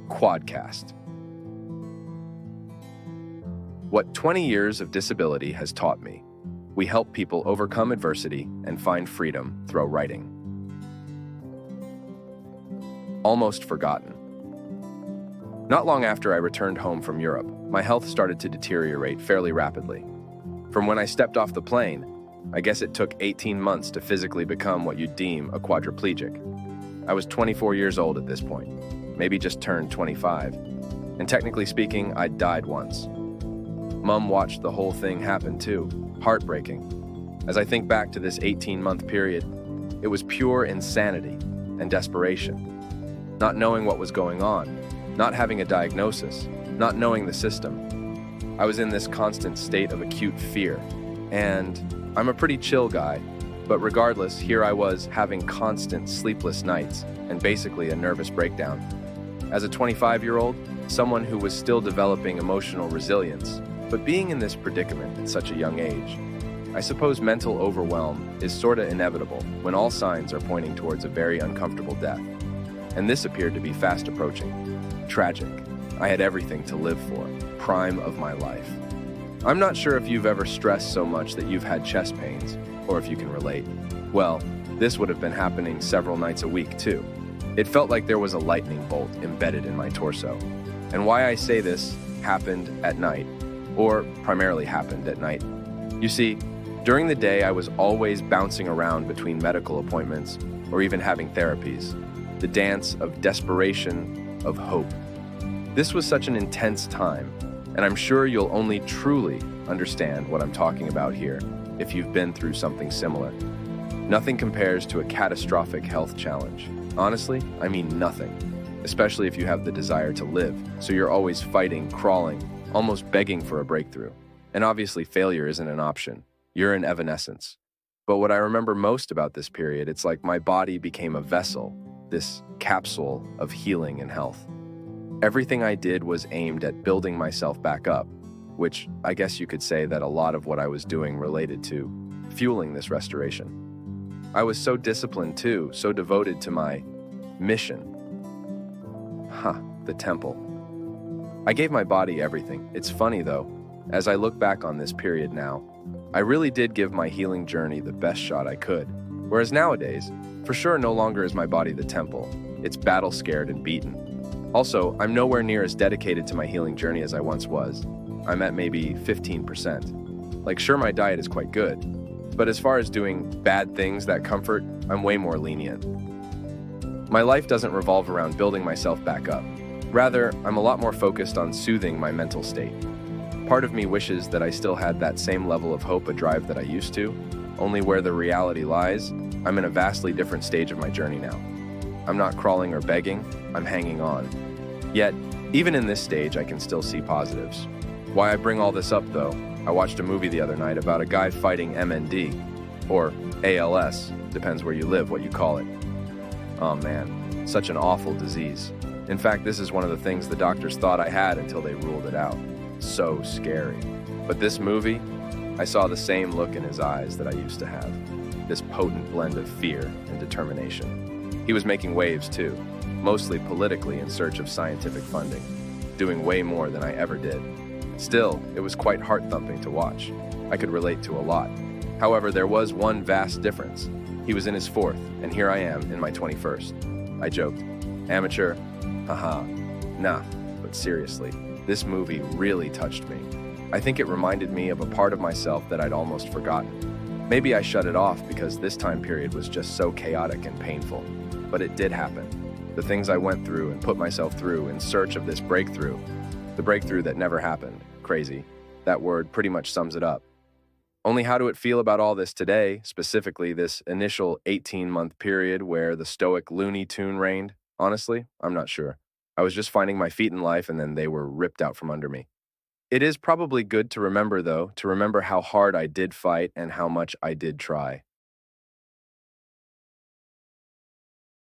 Quadcast. What 20 years of disability has taught me. We help people overcome adversity and find freedom through writing. Almost forgotten. Not long after I returned home from Europe, my health started to deteriorate fairly rapidly. From when I stepped off the plane, I guess it took 18 months to physically become what you'd deem a quadriplegic. I was 24 years old at this point, maybe just turned 25, and technically speaking, I'd died once. Mom watched the whole thing happen too, heartbreaking. As I think back to this 18-month period, it was pure insanity and desperation. Not knowing what was going on, not having a diagnosis, not knowing the system. I was in this constant state of acute fear, and I'm a pretty chill guy, but regardless, here I was having constant sleepless nights and basically a nervous breakdown. As a 25-year-old, someone who was still developing emotional resilience, but being in this predicament at such a young age, I suppose mental overwhelm is sorta inevitable when all signs are pointing towards a very uncomfortable death. And this appeared to be fast approaching. Tragic. I had everything to live for, prime of my life. I'm not sure if you've ever stressed so much that you've had chest pains, or if you can relate. Well, this would have been happening several nights a week too. It felt like there was a lightning bolt embedded in my torso. And why I say this happened at night, or primarily happened at night. You see, during the day I was always bouncing around between medical appointments or even having therapies. The dance of desperation, of hope. This was such an intense time, and I'm sure you'll only truly understand what I'm talking about here if you've been through something similar. Nothing compares to a catastrophic health challenge. Honestly, I mean nothing, especially if you have the desire to live, so you're always fighting, crawling, almost begging for a breakthrough. And obviously failure isn't an option. You're in evanescence. But what I remember most about this period, it's like my body became a vessel, this capsule of healing and health. Everything I did was aimed at building myself back up, which I guess you could say that a lot of what I was doing related to fueling this restoration. I was so disciplined too, so devoted to my mission. The temple. I gave my body everything. It's funny though, as I look back on this period now, I really did give my healing journey the best shot I could. Whereas nowadays, for sure no longer is my body the temple. It's battle scared and beaten. Also, I'm nowhere near as dedicated to my healing journey as I once was. I'm at maybe 15%. Like, sure, my diet is quite good, but as far as doing bad things that comfort, I'm way more lenient. My life doesn't revolve around building myself back up. Rather, I'm a lot more focused on soothing my mental state. Part of me wishes that I still had that same level of hope and drive that I used to, only where the reality lies, I'm in a vastly different stage of my journey now. I'm not crawling or begging, I'm hanging on. Yet, even in this stage, I can still see positives. Why I bring all this up though, I watched a movie the other night about a guy fighting MND, or ALS, depends where you live, what you call it. Oh man, such an awful disease. In fact, this is one of the things the doctors thought I had until they ruled it out. So scary. But this movie, I saw the same look in his eyes that I used to have. This potent blend of fear and determination. He was making waves too, mostly politically in search of scientific funding, doing way more than I ever did. Still, it was quite heart-thumping to watch. I could relate to a lot. However, there was one vast difference. He was in his 4th, and here I am in my 21st. I joked, amateur, haha, nah, but seriously, this movie really touched me. I think it reminded me of a part of myself that I'd almost forgotten. Maybe I shut it off because this time period was just so chaotic and painful. But it did happen. The things I went through and put myself through in search of this breakthrough. The breakthrough that never happened. Crazy. That word pretty much sums it up. Only how do it feel about all this today, specifically this initial 18-month period where the stoic Looney Tune reigned? Honestly, I'm not sure. I was just finding my feet in life and then they were ripped out from under me. It is probably good to remember though, to remember how hard I did fight and how much I did try.